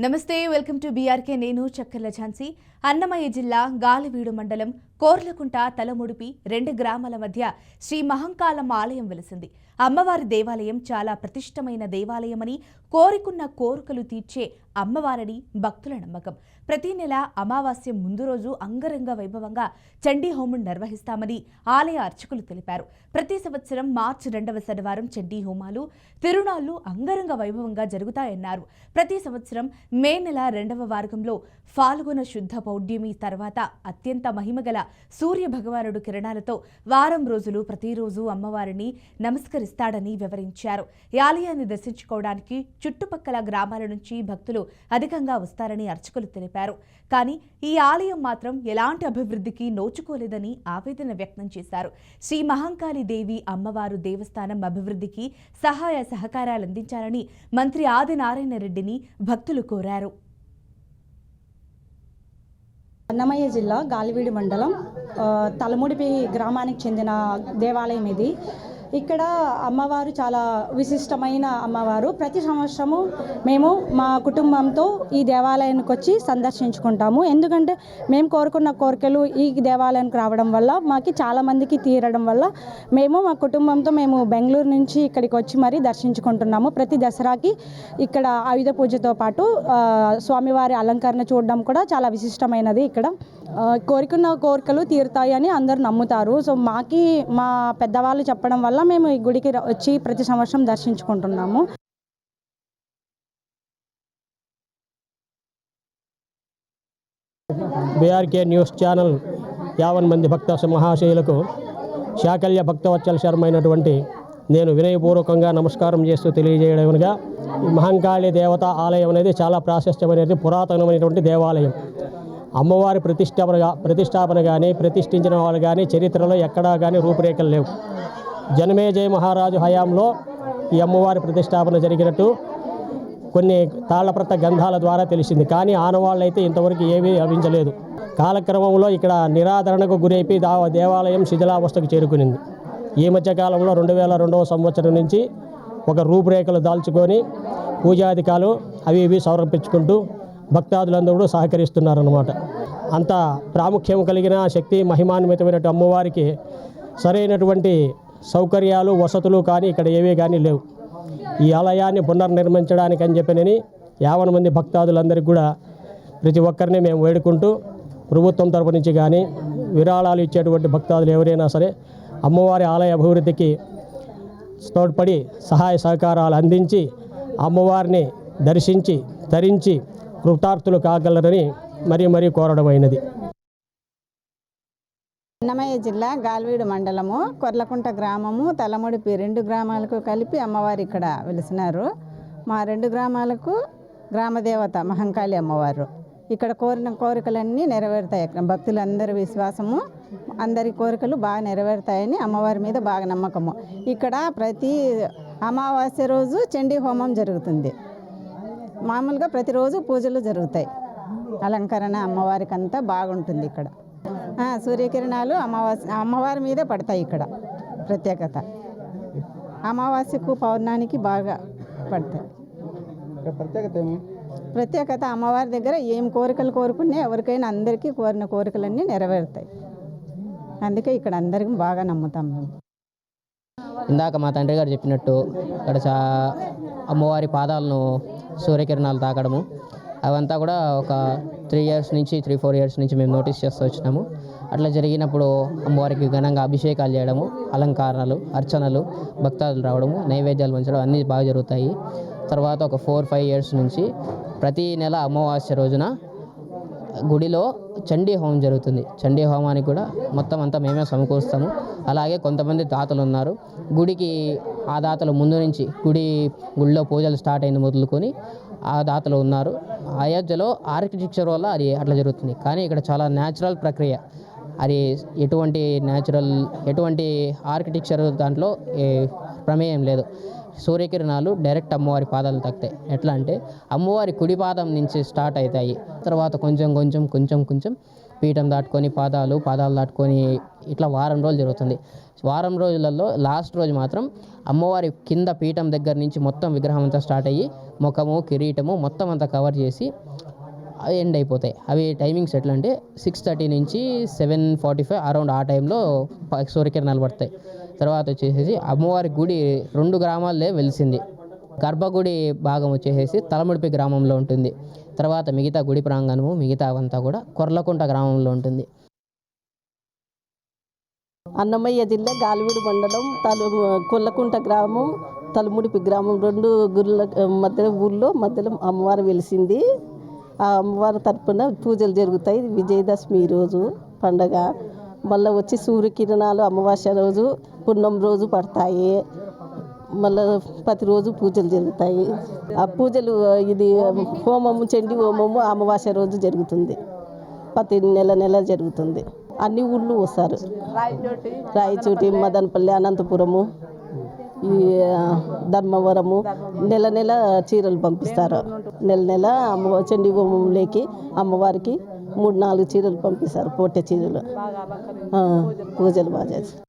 నమస్తే, welcome to BRK. నేను చక్కర్ల ఝాన్సీ. అన్నమయ్య జిల్లా గాలివీడు మండలం కోర్లకుంట తలముడిపి 2 గ్రామాల మధ్య శ్రీ మహంకాళమ్మ ఆలయం వెలిసింది. అమ్మవారి దేవాలయం చాలా ప్రతిష్టమైన దేవాలయమని, కోరుకున్న కోరికలు తీర్చే అమ్మవారని భక్తుల నమ్మకం. ప్రతి నెల అమావాస్య ముందు రోజు అంగరంగ వైభవంగా చండీ హోమం నిర్వహిస్తామని ఆలయ అర్చకులు తెలిపారు. ప్రతి సంవత్సరం మార్చి 2వ శనివారం చండీ హోమాలు, తిరునాళ్లు అంగరంగ వైభవంగా జరుగుతాయన్నారు. ప్రతి సంవత్సరం మే నెల 2వ వారంలో ఫాల్గుణ శుద్ధ పౌర్ణమి తర్వాత అత్యంత మహిమగల సూర్య భగవానుడు కిరణాలతో వారం రోజులు ప్రతిరోజు అమ్మవారిని నమస్కరిస్తాడని వివరించారు. ఈ ఆలయాన్ని దర్శించుకోవడానికి చుట్టుపక్కల గ్రామాల నుంచి భక్తులు అధికంగా వస్తారని అర్చకులు తెలిపారు. కానీ ఈ ఆలయం మాత్రం ఎలాంటి అభివృద్ధికి నోచుకోలేదని ఆవేదన వ్యక్తం చేశారు. శ్రీ మహంకాళి దేవి అమ్మవారు దేవస్థానం అభివృద్ధికి సహాయ సహకారాలు అందించాలని మంత్రి ఆదినారాయణ రెడ్డిని భక్తులు కోరారు. అన్నమయ్య జిల్లా గాలివీడు మండలం తలముడిపి గ్రామానికి చెందిన దేవాలయం ఇది. ఇక్కడ అమ్మవారు చాలా విశిష్టమైన అమ్మవారు. ప్రతి సంవత్సరము మేము మా కుటుంబంతో ఈ దేవాలయానికి వచ్చి సందర్శించుకుంటాము. ఎందుకంటే మేము కోరుకున్న కోరికలు ఈ దేవాలయానికి రావడం వల్ల మాకు చాలామందికి తీరడం వల్ల మేము మా కుటుంబంతో మేము బెంగళూరు నుంచి ఇక్కడికి వచ్చి మరీ దర్శించుకుంటున్నాము. ప్రతి దసరాకి ఇక్కడ ఆయుధ పూజతో పాటు స్వామివారి అలంకరణ చూడడం కూడా చాలా విశిష్టమైనది. ఇక్కడ కోరుకున్న కోరికలు తీరుతాయి అని అందరూ నమ్ముతారు. సో మా పెద్దవాళ్ళు చెప్పడం వల్ల మేము ఈ గుడికి వచ్చి ప్రతి సంవత్సరం దర్శించుకుంటున్నాము. బీఆర్కే న్యూస్ ఛానల్ 50 మంది భక్త మహాశయులకు శాకల్య భక్తవత్సల శర్మ అయినటువంటి నేను వినయపూర్వకంగా నమస్కారం చేస్తూ తెలియజేయడమనగా, ఈ మహంకాళి దేవత ఆలయం అనేది చాలా ప్రాశస్త్యమైనది, పురాతనమైనటువంటి దేవాలయం. అమ్మవారి ప్రతిష్టాపన కానీ ప్రతిష్ఠించిన వాళ్ళు కానీ చరిత్రలో ఎక్కడా కానీ రూపురేఖలు లేవు. జనమేజయ మహారాజు హయాంలో ఈ అమ్మవారి ప్రతిష్టాపన జరిగినట్టు కొన్ని తాళ్లప్రత గంధాల ద్వారా తెలిసింది. కానీ ఆనవాళ్ళు అయితే ఇంతవరకు ఏమీ లభించలేదు. కాలక్రమంలో ఇక్కడ నిరాదరణకు గురైపి దేవాలయం శిథిలావస్థకు చేరుకునింది. ఈ మధ్యకాలంలో 2002వ సంవత్సరం నుంచి ఒక రూపురేఖలు దాల్చుకొని పూజాధికాలు అవి సమర్పించుకుంటూ భక్తాదులందరూ సహకరిస్తున్నారన్నమాట. అంత ప్రాముఖ్యం కలిగిన శక్తి మహిమాన్వితమైన అమ్మవారికి సరైనటువంటి సౌకర్యాలు వసతులు కానీ ఇక్కడ ఏవీ కానీ లేవు. ఈ ఆలయాన్ని పునర్నిర్మించడానికి అని చెప్పినని 50 మంది భక్తాదులందరికీ కూడా ప్రతి ఒక్కరిని మేము వేడుకుంటూ, ప్రభుత్వం తరపు నుంచి కానీ విరాళాలు ఇచ్చేటువంటి భక్తాదులు ఎవరైనా సరే అమ్మవారి ఆలయ అభివృద్ధికి తోడ్పడి సహాయ సహకారాలు అందించి అమ్మవారిని దర్శించి తరించి కృతార్థులు కాగలరని మరీ కోరడమైనది. అన్నమయ్య జిల్లా గాలివీడు మండలము కొర్లకుంట గ్రామము తలముడిపి 2 గ్రామాలకు కలిపి అమ్మవారు ఇక్కడ వెలిసినారు. మా 2 గ్రామాలకు గ్రామదేవత మహంకాళి అమ్మవారు. ఇక్కడ కోరిన కోరికలన్నీ నెరవేరుతాయి. భక్తులందరి విశ్వాసము, అందరి కోరికలు బాగా నెరవేరుతాయని అమ్మవారి మీద బాగా నమ్మకము. ఇక్కడ ప్రతి అమావాస్య రోజు చండీ హోమం జరుగుతుంది. మామూలుగా ప్రతిరోజు పూజలు జరుగుతాయి. అలంకరణ అమ్మవారికి అంతా బాగుంటుంది. ఇక్కడ సూర్యకిరణాలు అమ్మవారి మీదే పడతాయి. ఇక్కడ ప్రత్యేకత అమావాస్యకు పౌర్ణానికి బాగా పడతాయి. ప్రత్యేకత అమ్మవారి దగ్గర ఏం కోరికలు కోరుకున్నా ఎవరికైనా అందరికీ కోరిన కోరికలన్నీ నెరవేరుతాయి. అందుకే ఇక్కడ అందరికీ బాగా నమ్ముతాం మేము. ఇందాక మా తండ్రి గారు చెప్పినట్టు ఇక్కడ అమ్మవారి పాదాలను సూర్యకిరణాలు తాకడము అవంతా కూడా ఒక 3-4 ఇయర్స్ నుంచి మేము నోటీస్ చేస్తూ వచ్చినాము. అట్లా జరిగినప్పుడు అమ్మవారికి ఘనంగా అభిషేకాలు చేయడము, అలంకారాలు, అర్చనలు, భక్తాదులు రావడము, నైవేద్యాలు పంచడం అన్నీ బాగా జరుగుతాయి. తర్వాత ఒక 4-5 ఇయర్స్ నుంచి ప్రతి నెల అమావాస్య రోజున గుడిలో చండీ హోమం జరుగుతుంది. చండీ హోమానికి కూడా మొత్తం అంతా మేమే సమకూరుస్తాము. అలాగే కొంతమంది దాతలు ఉన్నారు. గుడికి ఆ దాతలు ముందు నుంచి గుడిలో పూజలు స్టార్ట్ అయింది మొదలుకొని ఆ దాతలు ఉన్నారు. అయోధ్యలో ఆర్కిటెక్చర్ వల్ల అది అట్లా జరుగుతుంది. కానీ ఇక్కడ చాలా న్యాచురల్ ప్రక్రియ. అది ఎటువంటి ఆర్కిటెక్చర్ దాంట్లో ప్రమేయం లేదు. సూర్యకిరణాలు డైరెక్ట్ అమ్మవారి పాదాలు తాకుతాయి. ఎట్లా అంటే అమ్మవారి కుడి పాదం నుంచి స్టార్ట్ అవుతాయి. తర్వాత కొంచెం పీఠం దాటుకొని పాదాలు దాటుకొని ఇట్లా వారం రోజులు జరుగుతుంది. వారం రోజులలో లాస్ట్ రోజు మాత్రం అమ్మవారి కింద పీఠం దగ్గర నుంచి మొత్తం విగ్రహం అంతా స్టార్ట్ అయ్యి ముఖము కిరీటము మొత్తం అంతా కవర్ చేసి ఎండ్ అయిపోతాయి. అవి టైమింగ్స్ ఎట్లా అంటే 6:30 నుంచి 7:45 అరౌండ్ ఆ టైంలో సూర్యకిరణాలు పడతాయి. తర్వాత వచ్చేసి అమ్మవారి గుడి 2 గ్రామాలే వెలిసింది. గర్భగుడి భాగం వచ్చేసి తలముడిపి గ్రామంలో ఉంటుంది. తర్వాత మిగతా గుడి ప్రాంగణము మిగతా అవంతా కూడా కొర్లకుంట గ్రామంలో ఉంటుంది. అన్నమయ్య జిల్లా గాలివీడు మండలం కొల్లకుంట గ్రామం తలముడిపి గ్రామం 2 గుళ్ళ ఊళ్ళో మధ్యలో అమ్మవారు వెలిసింది. ఆ అమ్మవారి తరపున పూజలు జరుగుతాయి. విజయదశమి రోజు పండగ. మళ్ళీ వచ్చి సూర్యకిరణాలు అమావాస్య రోజు పున్నం రోజు పడతాయి. మళ్ళీ ప్రతిరోజు పూజలు జరుగుతాయి. ఆ పూజలు ఇది హోమము చండీ హోమము అమావాస్య రోజు జరుగుతుంది. ప్రతి నెల జరుగుతుంది. అన్ని ఊళ్ళు వస్తారు. రాయచోటి, మదనపల్లి, అనంతపురము, ఈ ధర్మవరము నెల చీరలు పంపిస్తారు. నెల చండీ హోమంలోకి అమ్మవారికి 3-4 చీరలు పంపిస్తారు. పొట్టె చీరలు పూజలు బాగా చేస్తారు.